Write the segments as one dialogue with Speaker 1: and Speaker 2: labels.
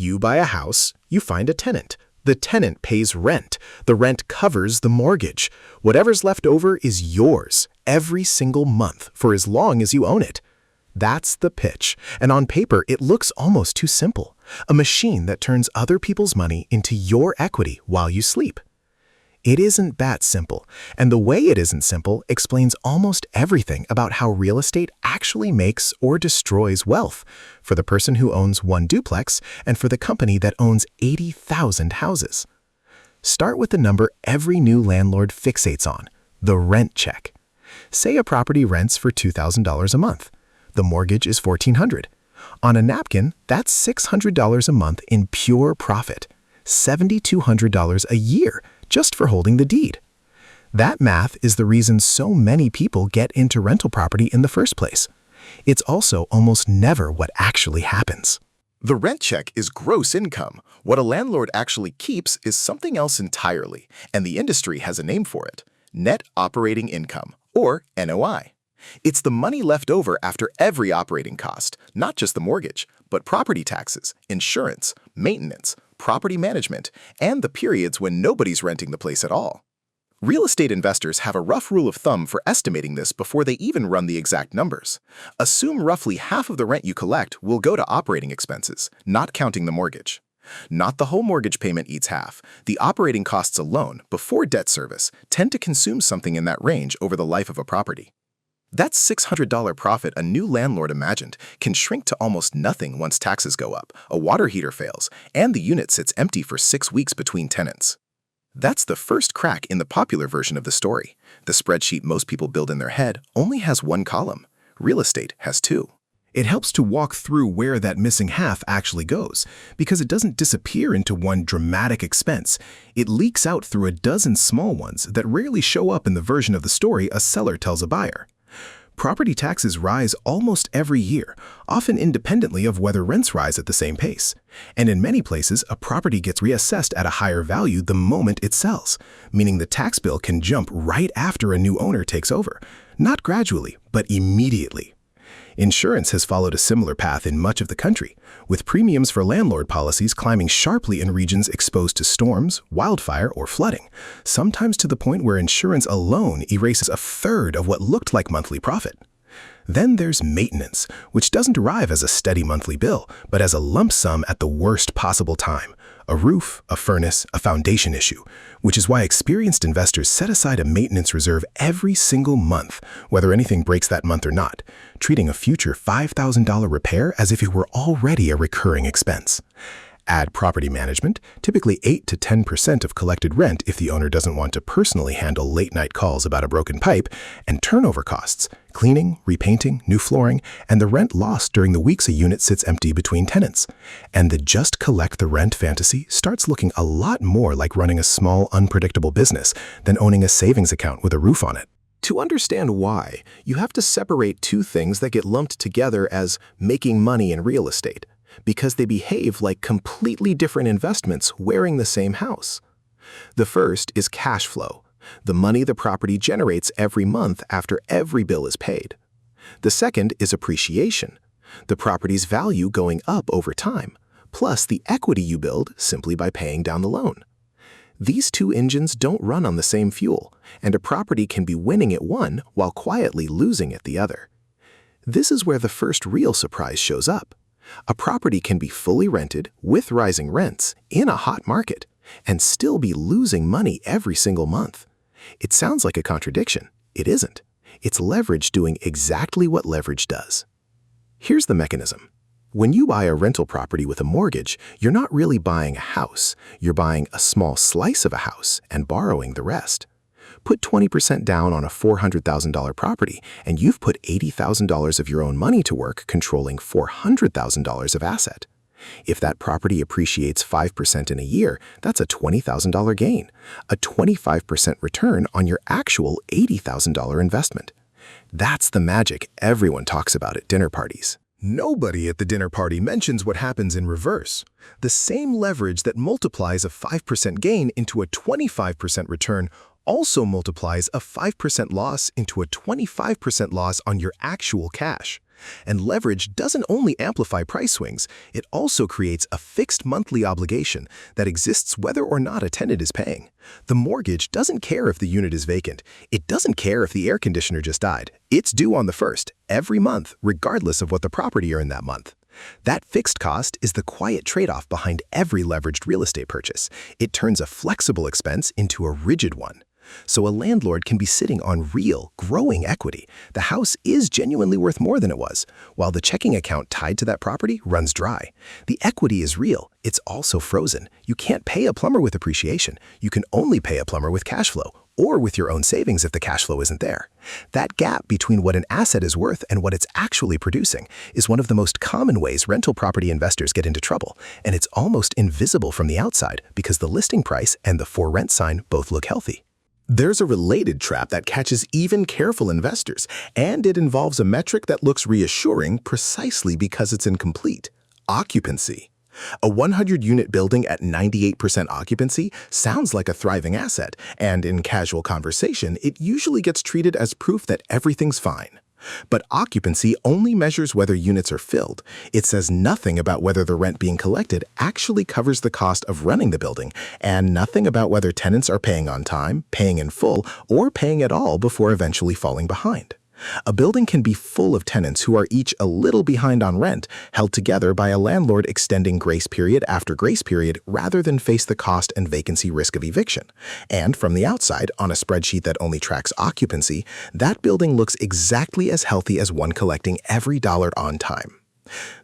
Speaker 1: You buy a house, you find a tenant. The tenant pays rent. The rent covers the mortgage. Whatever's left over is yours every single month for as long as you own it. That's the pitch, and on paper it looks almost too simple. A machine that turns other people's money into your equity while you sleep. It isn't that simple, and the way it isn't simple explains almost everything about how real estate actually makes or destroys wealth for the person who owns one duplex and for the company that owns 80,000 houses. Start with the number every new landlord fixates on, the rent check. Say a property rents for $2,000 a month. The mortgage is $1,400. On a napkin, that's $600 a month in pure profit, $7,200 a year just for holding the deed. That math is the reason so many people get into rental property in the first place. It's also almost never what actually happens.
Speaker 2: The rent check is gross income. What a landlord actually keeps is something else entirely, and the industry has a name for it: net operating income, or NOI. It's the money left over after every operating cost, not just the mortgage, but property taxes, insurance, maintenance, property management, and the periods when nobody's renting the place at all. Real estate investors have a rough rule of thumb for estimating this before they even run the exact numbers. Assume roughly half of the rent you collect will go to operating expenses, not counting the mortgage. Not the whole mortgage payment eats half. The operating costs alone, before debt service, tend to consume something in that range over the life of a property. That $600 profit a new landlord imagined can shrink to almost nothing once taxes go up, a water heater fails, and the unit sits empty for 6 weeks between tenants. That's the first crack in the popular version of the story. The spreadsheet most people build in their head only has one column. Real estate has two.
Speaker 1: It helps to walk through where that missing half actually goes, because it doesn't disappear into one dramatic expense. It leaks out through a dozen small ones that rarely show up in the version of the story a seller tells a buyer. Property taxes rise almost every year, often independently of whether rents rise at the same pace. And in many places, a property gets reassessed at a higher value the moment it sells, meaning the tax bill can jump right after a new owner takes over. Not gradually, but immediately. Insurance has followed a similar path in much of the country, with premiums for landlord policies climbing sharply in regions exposed to storms, wildfire, or flooding, sometimes to the point where insurance alone erases a third of what looked like monthly profit. Then there's maintenance, which doesn't arrive as a steady monthly bill, but as a lump sum at the worst possible time: a roof, a furnace, a foundation issue, which is why experienced investors set aside a maintenance reserve every single month, whether anything breaks that month or not, treating a future $5,000 repair as if it were already a recurring expense. Add property management, typically 8 to 10% of collected rent if the owner doesn't want to personally handle late-night calls about a broken pipe, and turnover costs, cleaning, repainting, new flooring, and the rent lost during the weeks a unit sits empty between tenants. And the just collect the rent fantasy starts looking a lot more like running a small, unpredictable business than owning a savings account with a roof on it. To understand why, you have to separate two things that get lumped together as making money in real estate, because they behave like completely different investments wearing the same house. The first is cash flow, the money the property generates every month after every bill is paid. The second is appreciation, the property's value going up over time, plus the equity you build simply by paying down the loan. These two engines don't run on the same fuel, and a property can be winning at one while quietly losing at the other. This is where the first real surprise shows up. A property can be fully rented with rising rents in a hot market and still be losing money every single month. It sounds like a contradiction. It isn't. It's leverage doing exactly what leverage does. Here's the mechanism. When you buy a rental property with a mortgage, you're not really buying a house. You're buying a small slice of a house and borrowing the rest. Put 20% down on a $400,000 property, and you've put $80,000 of your own money to work controlling $400,000 of asset. If that property appreciates 5% in a year, that's a $20,000 gain, a 25% return on your actual $80,000 investment. That's the magic everyone talks about at dinner parties. Nobody at the dinner party mentions what happens in reverse. The same leverage that multiplies a 5% gain into a 25% return also multiplies a 5% loss into a 25% loss on your actual cash. And leverage doesn't only amplify price swings, it also creates a fixed monthly obligation that exists whether or not a tenant is paying. The mortgage doesn't care if the unit is vacant. It doesn't care if the air conditioner just died. It's due on the 1st, every month, regardless of what the property earned that month. That fixed cost is the quiet trade-off behind every leveraged real estate purchase. It turns a flexible expense into a rigid one. So a landlord can be sitting on real, growing equity. The house is genuinely worth more than it was, while the checking account tied to that property runs dry. The equity is real. It's also frozen. You can't pay a plumber with appreciation. You can only pay a plumber with cash flow, or with your own savings if the cash flow isn't there. That gap between what an asset is worth and what it's actually producing is one of the most common ways rental property investors get into trouble, and it's almost invisible from the outside because the listing price and the for rent sign both look healthy. There's a related trap that catches even careful investors, and it involves a metric that looks reassuring precisely because it's incomplete: occupancy. A 100-unit building at 98% occupancy sounds like a thriving asset, and in casual conversation, it usually gets treated as proof that everything's fine. But occupancy only measures whether units are filled. It says nothing about whether the rent being collected actually covers the cost of running the building, and nothing about whether tenants are paying on time, paying in full, or paying at all before eventually falling behind. A building can be full of tenants who are each a little behind on rent, held together by a landlord extending grace period after grace period rather than face the cost and vacancy risk of eviction. And from the outside, on a spreadsheet that only tracks occupancy, that building looks exactly as healthy as one collecting every dollar on time.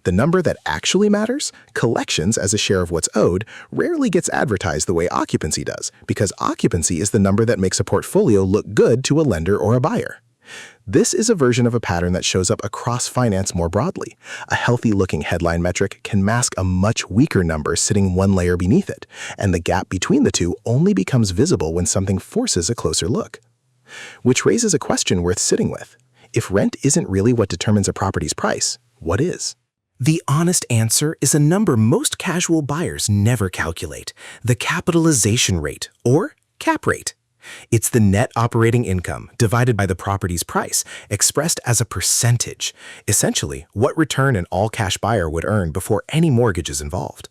Speaker 1: The number that actually matters, collections as a share of what's owed, rarely gets advertised the way occupancy does, because occupancy is the number that makes a portfolio look good to a lender or a buyer. This is a version of a pattern that shows up across finance more broadly. A healthy-looking headline metric can mask a much weaker number sitting one layer beneath it, and the gap between the two only becomes visible when something forces a closer look. Which raises a question worth sitting with. If rent isn't really what determines a property's price, what is? The honest answer is a number most casual buyers never calculate: the capitalization rate, or cap rate. It's the net operating income divided by the property's price, expressed as a percentage, essentially what return an all-cash buyer would earn before any mortgage is involved.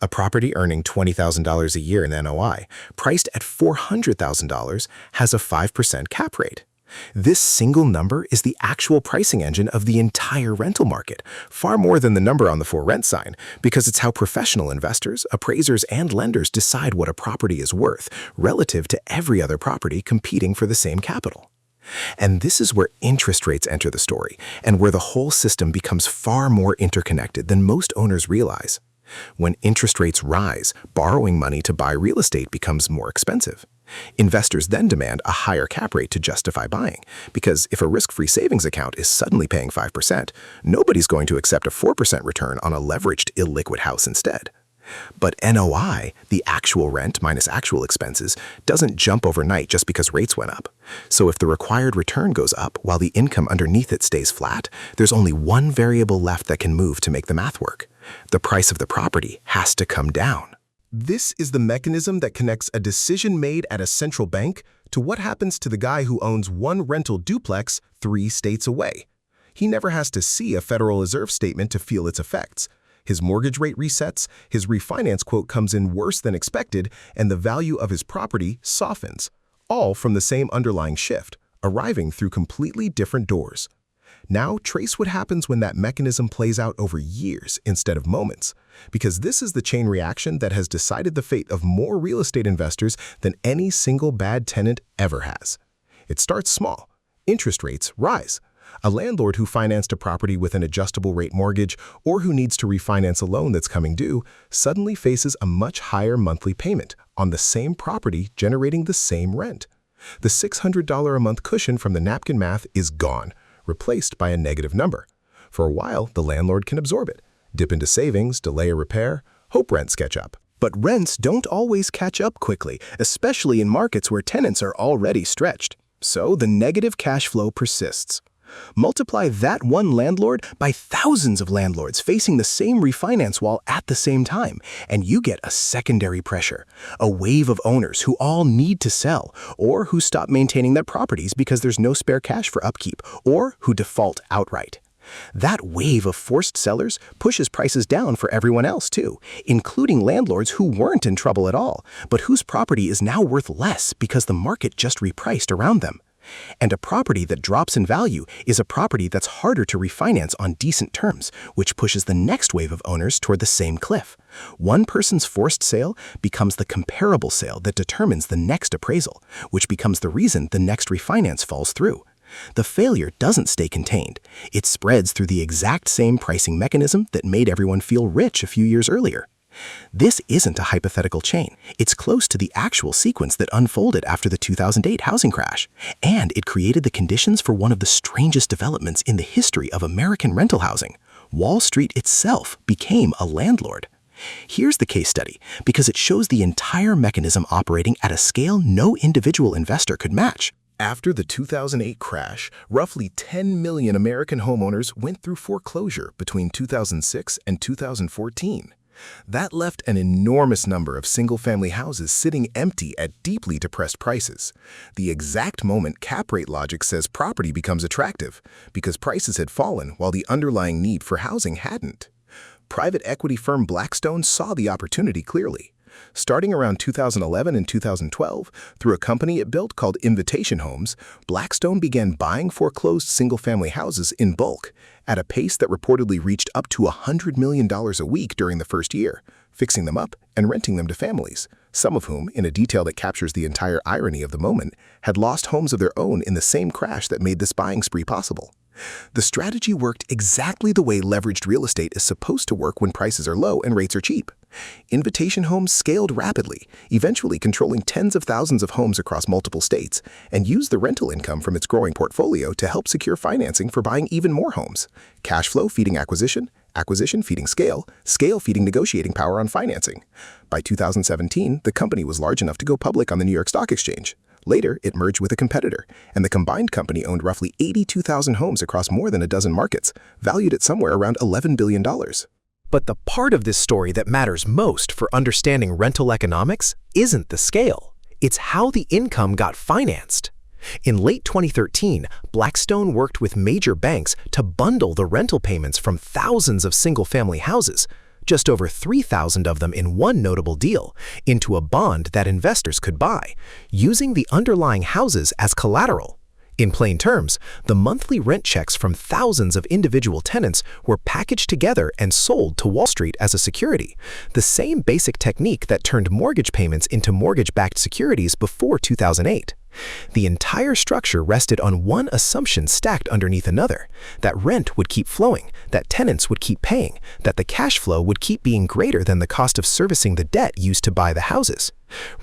Speaker 1: A property earning $20,000 a year in NOI, priced at $400,000, has a 5% cap rate. This single number is the actual pricing engine of the entire rental market, far more than the number on the for rent sign, because it's how professional investors, appraisers, and lenders decide what a property is worth relative to every other property competing for the same capital. And this is where interest rates enter the story, and where the whole system becomes far more interconnected than most owners realize. When interest rates rise, borrowing money to buy real estate becomes more expensive. Investors then demand a higher cap rate to justify buying, because if a risk-free savings account is suddenly paying 5%, nobody's going to accept a 4% return on a leveraged, illiquid house instead. But NOI, the actual rent minus actual expenses, doesn't jump overnight just because rates went up. So if the required return goes up while the income underneath it stays flat, there's only one variable left that can move to make the math work. The price of the property has to come down. This is the mechanism that connects a decision made at a central bank to what happens to the guy who owns one rental duplex 3 states away. He never has to see a Federal Reserve statement to feel its effects. His mortgage rate resets, his refinance quote comes in worse than expected, and the value of his property softens, all from the same underlying shift, arriving through completely different doors. Now, trace what happens when that mechanism plays out over years instead of moments, because this is the chain reaction that has decided the fate of more real estate investors than any single bad tenant ever has. It starts small. Interest rates rise. A landlord who financed a property with an adjustable rate mortgage or who needs to refinance a loan that's coming due suddenly faces a much higher monthly payment on the same property generating the same rent. The $600 a month cushion from the napkin math is gone, replaced by a negative number. For a while, the landlord can absorb it, dip into savings, delay a repair, hope rents catch up. But rents don't always catch up quickly, especially in markets where tenants are already stretched. So the negative cash flow persists. Multiply that one landlord by thousands of landlords facing the same refinance wall at the same time, and you get a secondary pressure, a wave of owners who all need to sell, or who stop maintaining their properties because there's no spare cash for upkeep, or who default outright.
Speaker 3: That wave of forced sellers pushes prices down for everyone else too, including landlords who weren't in trouble at all, but whose property is now worth less because the market just repriced around them. And a property that drops in value is a property that's harder to refinance on decent terms, which pushes the next wave of owners toward the same cliff. One person's forced sale becomes the comparable sale that determines the next appraisal, which becomes the reason the next refinance falls through. The failure doesn't stay contained. It spreads through the exact same pricing mechanism that made everyone feel rich a few years earlier. This isn't a hypothetical chain. It's close to the actual sequence that unfolded after the 2008 housing crash, and it created the conditions for one of the strangest developments in the history of American rental housing. Wall Street itself became a landlord. Here's the case study, because it shows the entire mechanism operating at a scale no individual investor could match.
Speaker 1: After the 2008 crash, roughly 10 million American homeowners went through foreclosure between 2006 and 2014. That left an enormous number of single-family houses sitting empty at deeply depressed prices. The exact moment cap rate logic says property becomes attractive, because prices had fallen while the underlying need for housing hadn't. Private equity firm Blackstone saw the opportunity clearly. Starting around 2011 and 2012, through a company it built called Invitation Homes, Blackstone began buying foreclosed single-family houses in bulk, at a pace that reportedly reached up to $100 million a week during the first year, fixing them up and renting them to families, some of whom, in a detail that captures the entire irony of the moment, had lost homes of their own in the same crash that made this buying spree possible. The strategy worked exactly the way leveraged real estate is supposed to work when prices are low and rates are cheap. Invitation Homes scaled rapidly, eventually controlling tens of thousands of homes across multiple states, and used the rental income from its growing portfolio to help secure financing for buying even more homes. Cash flow feeding acquisition, acquisition feeding scale, scale feeding negotiating power on financing. By 2017, the company was large enough to go public on the New York Stock Exchange. Later, it merged with a competitor, and the combined company owned roughly 82,000 homes across more than a dozen markets, valued at somewhere around $11 billion.
Speaker 3: But the part of this story that matters most for understanding rental economics isn't the scale. It's how the income got financed. In late 2013, Blackstone worked with major banks to bundle the rental payments from thousands of single-family houses, just over 3,000 of them in one notable deal, into a bond that investors could buy, using the underlying houses as collateral. In plain terms, the monthly rent checks from thousands of individual tenants were packaged together and sold to Wall Street as a security, the same basic technique that turned mortgage payments into mortgage-backed securities before 2008. The entire structure rested on one assumption stacked underneath another: that rent would keep flowing, that tenants would keep paying, that the cash flow would keep being greater than the cost of servicing the debt used to buy the houses.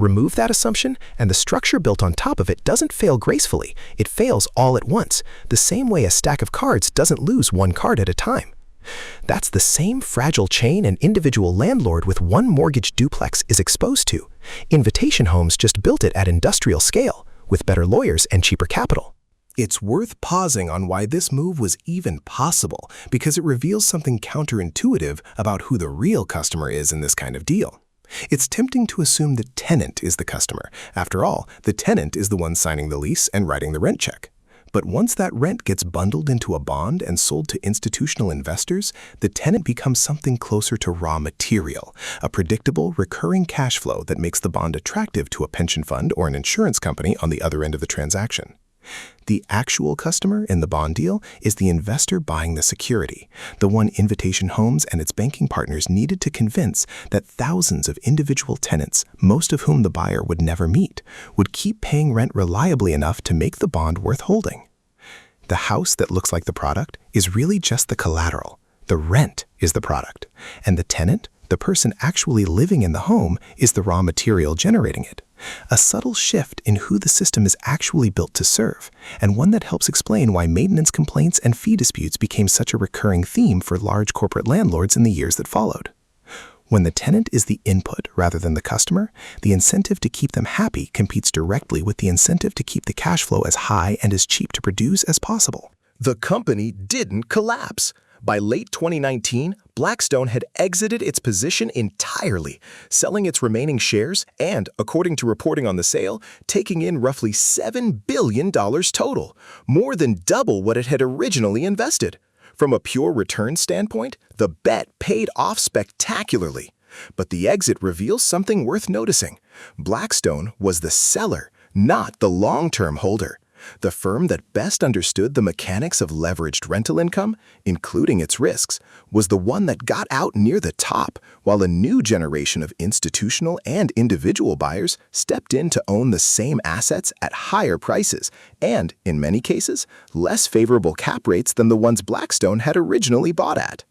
Speaker 3: Remove that assumption, and the structure built on top of it doesn't fail gracefully. It fails all at once, the same way a stack of cards doesn't lose one card at a time. That's the same fragile chain an individual landlord with one mortgage duplex is exposed to. Invitation Homes just built it at industrial scale, with better lawyers and cheaper capital.
Speaker 1: It's worth pausing on why this move was even possible, because it reveals something counterintuitive about who the real customer is in this kind of deal. It's tempting to assume the tenant is the customer. After all, the tenant is the one signing the lease and writing the rent check. But once that rent gets bundled into a bond and sold to institutional investors, the tenant becomes something closer to raw material, a predictable, recurring cash flow that makes the bond attractive to a pension fund or an insurance company on the other end of the transaction. The actual customer in the bond deal is the investor buying the security, the one Invitation Homes and its banking partners needed to convince that thousands of individual tenants, most of whom the buyer would never meet, would keep paying rent reliably enough to make the bond worth holding. The house that looks like the product is really just the collateral. The rent is the product, and the tenant, the person actually living in the home, is the raw material generating it. A subtle shift in who the system is actually built to serve, and one that helps explain why maintenance complaints and fee disputes became such a recurring theme for large corporate landlords in the years that followed. When the tenant is the input rather than the customer, the incentive to keep them happy competes directly with the incentive to keep the cash flow as high and as cheap to produce as possible.
Speaker 2: The company didn't collapse. By late 2019, Blackstone had exited its position entirely, selling its remaining shares and, according to reporting on the sale, taking in roughly $7 billion total, more than double what it had originally invested. From a pure return standpoint, the bet paid off spectacularly. But the exit reveals something worth noticing. Blackstone was the seller, not the long-term holder. The firm that best understood the mechanics of leveraged rental income, including its risks, was the one that got out near the top, while a new generation of institutional and individual buyers stepped in to own the same assets at higher prices and, in many cases, less favorable cap rates than the ones Blackstone had originally bought at.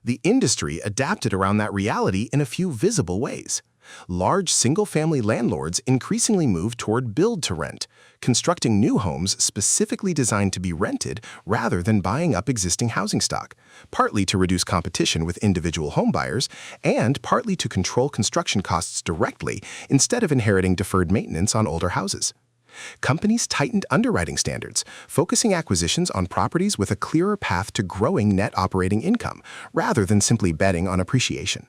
Speaker 2: The industry adapted around that reality in a few visible ways. Large single-family landlords increasingly moved toward build-to-rent, constructing new homes specifically designed to be rented rather than buying up existing housing stock, partly to reduce competition with individual homebuyers and partly to control construction costs directly instead of inheriting deferred maintenance on older houses. Companies tightened underwriting standards, focusing acquisitions on properties with a clearer path to growing net operating income rather than simply betting on appreciation.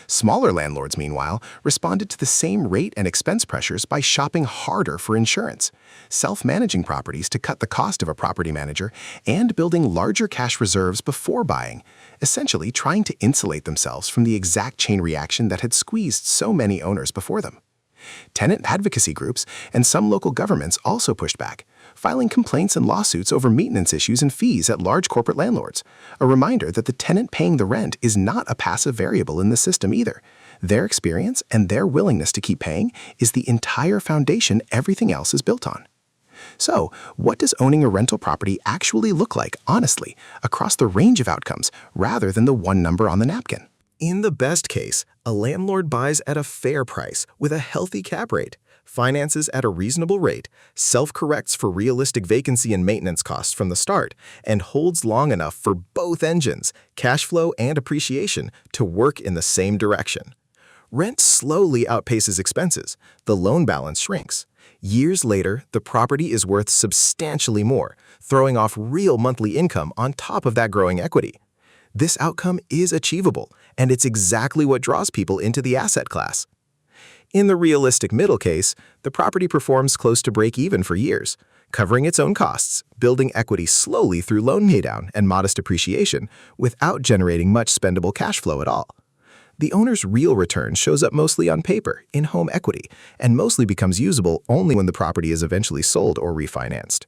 Speaker 2: Smaller landlords, meanwhile, responded to the same rate and expense pressures by shopping harder for insurance, self-managing properties to cut the cost of a property manager, and building larger cash reserves before buying, essentially trying to insulate themselves from the exact chain reaction that had squeezed so many owners before them. Tenant advocacy groups and some local governments also pushed back, filing complaints and lawsuits over maintenance issues and fees at large corporate landlords, a reminder that the tenant paying the rent is not a passive variable in the system either. Their experience and their willingness to keep paying is the entire foundation everything else is built on. So, what does owning a rental property actually look like, honestly, across the range of outcomes, rather than the one number on the napkin?
Speaker 1: In the best case, a landlord buys at a fair price with a healthy cap rate, finances at a reasonable rate, self-corrects for realistic vacancy and maintenance costs from the start, and holds long enough for both engines, cash flow and appreciation, to work in the same direction. Rent slowly outpaces expenses. The loan balance shrinks. Years later, the property is worth substantially more, throwing off real monthly income on top of that growing equity. This outcome is achievable, and it's exactly what draws people into the asset class. In the realistic middle case, the property performs close to break-even for years, covering its own costs, building equity slowly through loan paydown and modest appreciation without generating much spendable cash flow at all. The owner's real return shows up mostly on paper, in home equity, and mostly becomes usable only when the property is eventually sold or refinanced.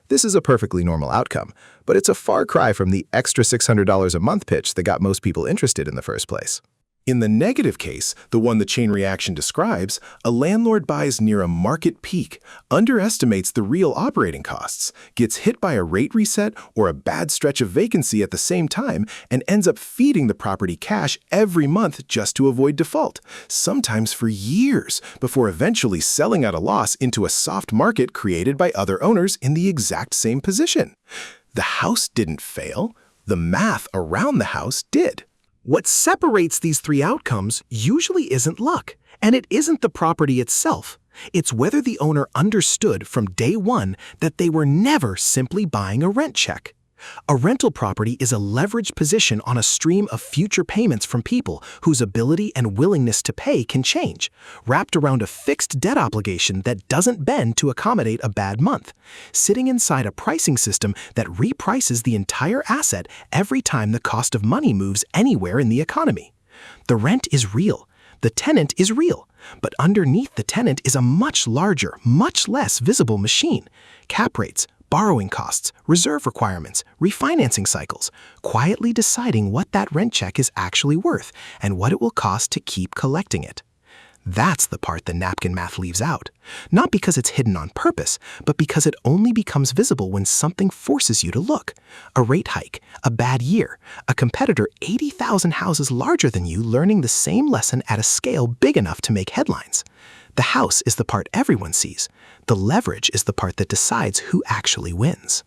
Speaker 1: This is a perfectly normal outcome, but it's a far cry from the extra $600 a month pitch that got most people interested in the first place. In the negative case, the one the chain reaction describes, a landlord buys near a market peak, underestimates the real operating costs, gets hit by a rate reset or a bad stretch of vacancy at the same time, and ends up feeding the property cash every month just to avoid default, sometimes for years, before eventually selling at a loss into a soft market created by other owners in the exact same position. The house didn't fail. The math around the house did.
Speaker 3: What separates these three outcomes usually isn't luck, and it isn't the property itself. It's whether the owner understood from day one that they were never simply buying a rent check. A rental property is a leveraged position on a stream of future payments from people whose ability and willingness to pay can change, wrapped around a fixed debt obligation that doesn't bend to accommodate a bad month, sitting inside a pricing system that reprices the entire asset every time the cost of money moves anywhere in the economy. The rent is real. The tenant is real. But underneath the tenant is a much larger, much less visible machine. Cap rates, borrowing costs, reserve requirements, refinancing cycles, quietly deciding what that rent check is actually worth and what it will cost to keep collecting it. That's the part the napkin math leaves out, not because it's hidden on purpose, but because it only becomes visible when something forces you to look. A rate hike, a bad year, a competitor 80,000 houses larger than you learning the same lesson at a scale big enough to make headlines. The house is the part everyone sees. The leverage is the part that decides who actually wins.